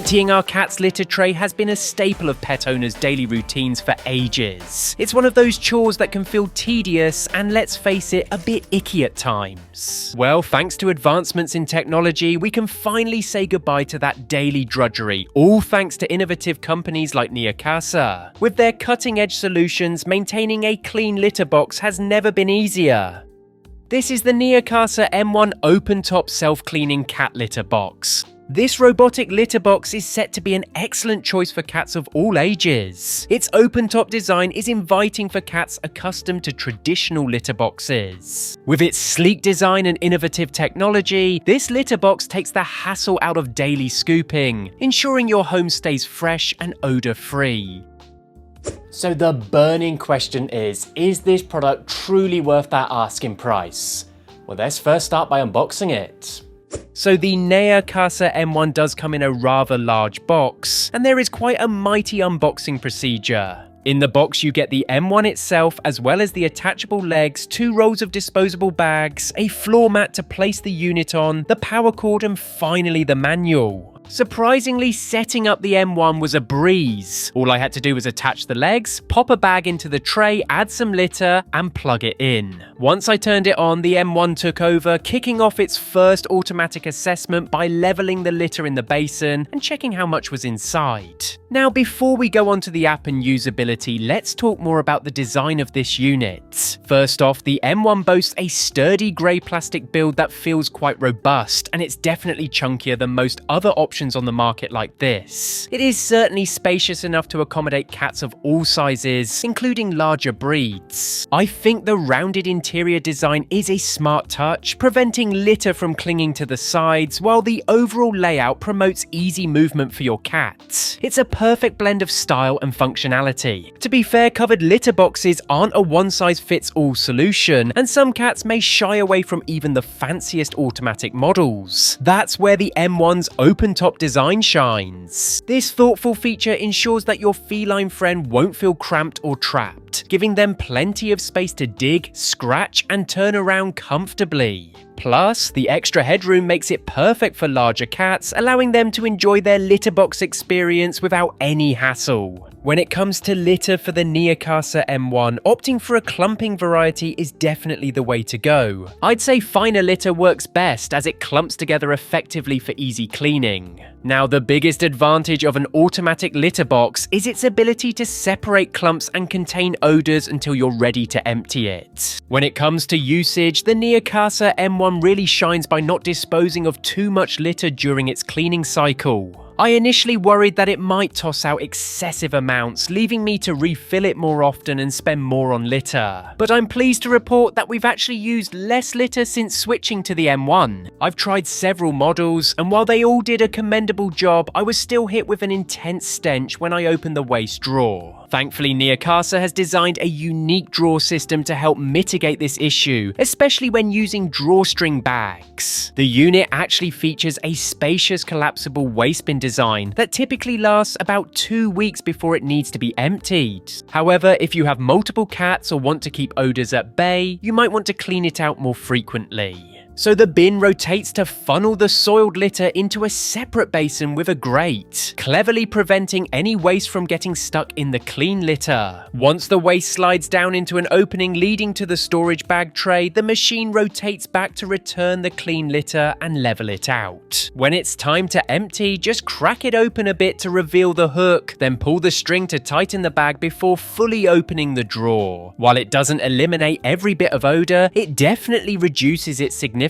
Emptying our cat's litter tray has been a staple of pet owners' daily routines for ages. It's one of those chores that can feel tedious and, let's face it, a bit icky at times. Well, thanks to advancements in technology, we can finally say goodbye to that daily drudgery, all thanks to innovative companies like Neocasa. With their cutting-edge solutions, maintaining a clean litter box has never been easier. This is the Neocasa M1 open-top self-cleaning cat litter box. This robotic litter box is set to be an excellent choice for cats of all ages. Its open-top design is inviting for cats accustomed to traditional litter boxes. With its sleek design and innovative technology, this litter box takes the hassle out of daily scooping, ensuring your home stays fresh and odor-free. So the burning question is this product truly worth that asking price? Well, let's first start by unboxing it. So the Neocasa M1 does come in a rather large box, and there is quite a mighty unboxing procedure. In the box you get the M1 itself, as well as the attachable legs, 2 rolls of disposable bags, a floor mat to place the unit on, the power cord, and finally the manual. Surprisingly, setting up the M1 was a breeze. All I had to do was attach the legs, pop a bag into the tray, add some litter, and plug it in. Once I turned it on, the M1 took over, kicking off its first automatic assessment by leveling the litter in the basin and checking how much was inside. Now, before we go on to the app and usability, let's talk more about the design of this unit. First off, the M1 boasts a sturdy grey plastic build that feels quite robust, and it's definitely chunkier than most other options on the market like this. It is certainly spacious enough to accommodate cats of all sizes, including larger breeds. I think the rounded interior design is a smart touch, preventing litter from clinging to the sides, while the overall layout promotes easy movement for your cat. It's a perfect blend of style and functionality. To be fair, covered litter boxes aren't a one-size-fits-all solution, and some cats may shy away from even the fanciest automatic models. That's where the M1's open-top design shines. This thoughtful feature ensures that your feline friend won't feel cramped or trapped, giving them plenty of space to dig, scratch, and turn around comfortably. Plus, the extra headroom makes it perfect for larger cats, allowing them to enjoy their litter box experience without any hassle. When it comes to litter for the Neocasa M1, opting for a clumping variety is definitely the way to go. I'd say finer litter works best as it clumps together effectively for easy cleaning. Now, the biggest advantage of an automatic litter box is its ability to separate clumps and contain odors until you're ready to empty it. When it comes to usage, the Neocasa M1 really shines by not disposing of too much litter during its cleaning cycle. I initially worried that it might toss out excessive amounts, leaving me to refill it more often and spend more on litter. But I'm pleased to report that we've actually used less litter since switching to the M1. I've tried several models, and while they all did a commendable job, I was still hit with an intense stench when I opened the waste drawer. Thankfully, Neocasa has designed a unique drawer system to help mitigate this issue, especially when using drawstring bags. The unit actually features a spacious collapsible waste bin design that typically lasts about 2 weeks before it needs to be emptied. However, if you have multiple cats or want to keep odors at bay, you might want to clean it out more frequently. So the bin rotates to funnel the soiled litter into a separate basin with a grate, cleverly preventing any waste from getting stuck in the clean litter. Once the waste slides down into an opening leading to the storage bag tray, the machine rotates back to return the clean litter and level it out. When it's time to empty, just crack it open a bit to reveal the hook, then pull the string to tighten the bag before fully opening the drawer. While it doesn't eliminate every bit of odor, it definitely reduces it significantly.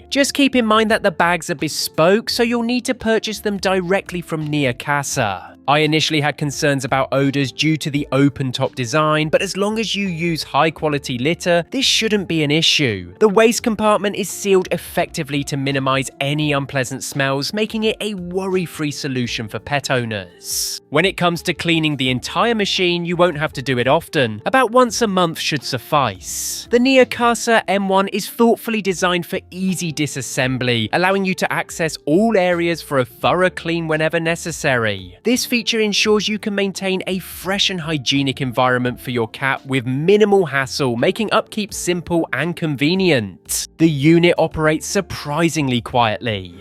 Just keep in mind that the bags are bespoke, so you'll need to purchase them directly from Neocasa. I initially had concerns about odors due to the open-top design, but as long as you use high-quality litter, this shouldn't be an issue. The waste compartment is sealed effectively to minimize any unpleasant smells, making it a worry-free solution for pet owners. When it comes to cleaning the entire machine, you won't have to do it often. About once a month should suffice. The Neocasa M1 is thoughtfully designed for easy disassembly, allowing you to access all areas for a thorough clean whenever necessary. This feature ensures you can maintain a fresh and hygienic environment for your cat with minimal hassle, making upkeep simple and convenient. The unit operates surprisingly quietly.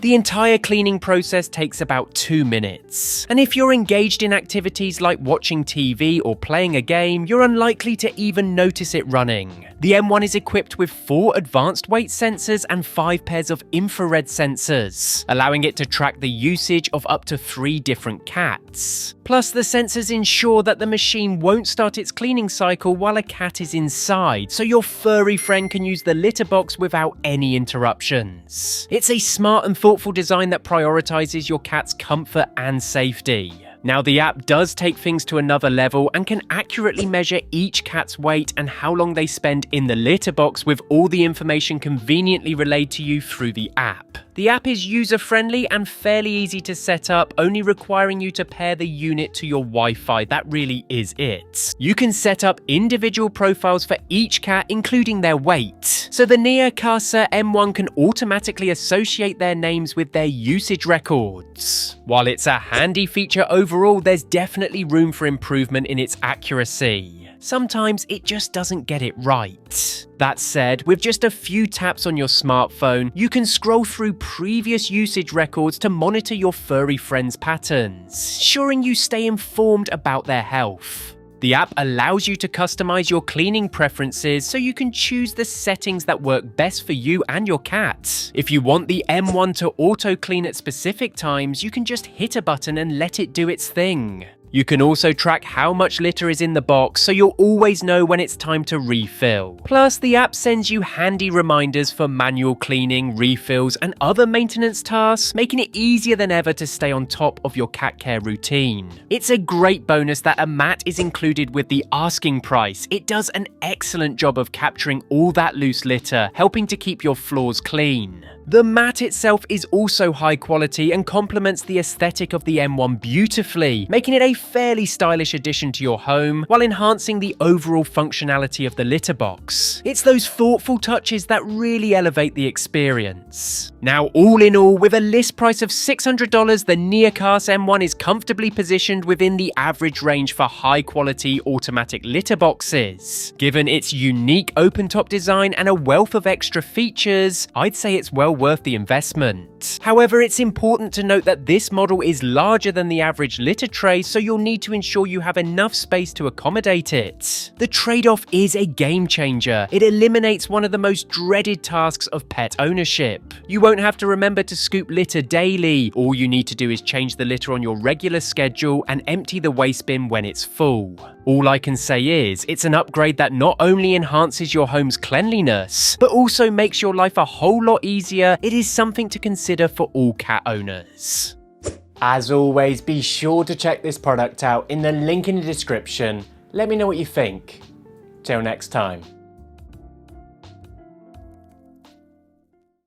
The entire cleaning process takes about 2 minutes. And if you're engaged in activities like watching TV or playing a game, you're unlikely to even notice it running. The M1 is equipped with 4 advanced weight sensors and 5 pairs of infrared sensors, allowing it to track the usage of up to 3 different cats. Plus, the sensors ensure that the machine won't start its cleaning cycle while a cat is inside, so your furry friend can use the litter box without any interruptions. It's a smart and thoughtful design that prioritizes your cat's comfort and safety. Now, the app does take things to another level and can accurately measure each cat's weight and how long they spend in the litter box, with all the information conveniently relayed to you through the app. The app is user-friendly and fairly easy to set up, only requiring you to pair the unit to your Wi-Fi. That really is it. You can set up individual profiles for each cat, including their weight. So the Nia Casa M1 can automatically associate their names with their usage records. While it's a handy feature overall, there's definitely room for improvement in its accuracy. Sometimes it just doesn't get it right. That said, with just a few taps on your smartphone, you can scroll through previous usage records to monitor your furry friends' patterns, ensuring you stay informed about their health. The app allows you to customize your cleaning preferences so you can choose the settings that work best for you and your cat. If you want the M1 to auto-clean at specific times, you can just hit a button and let it do its thing. You can also track how much litter is in the box, so you'll always know when it's time to refill. Plus, the app sends you handy reminders for manual cleaning, refills, and other maintenance tasks, making it easier than ever to stay on top of your cat care routine. It's a great bonus that a mat is included with the asking price. It does an excellent job of capturing all that loose litter, helping to keep your floors clean. The mat itself is also high quality and complements the aesthetic of the M1 beautifully, making it a fairly stylish addition to your home while enhancing the overall functionality of the litter box. It's those thoughtful touches that really elevate the experience. Now, all in all, with a list price of $600, the Nia Casa M1 is comfortably positioned within the average range for high-quality automatic litter boxes. Given its unique open-top design and a wealth of extra features, I'd say it's well worth the investment. However, it's important to note that this model is larger than the average litter tray, so you'll need to ensure you have enough space to accommodate it. The trade-off is a game changer. It eliminates one of the most dreaded tasks of pet ownership. You won't have to remember to scoop litter daily. All you need to do is change the litter on your regular schedule and empty the waste bin when it's full. All I can say is, it's an upgrade that not only enhances your home's cleanliness, but also makes your life a whole lot easier. It is something to consider for all cat owners. As always, be sure to check this product out in the link in the description. Let me know what you think. Till next time.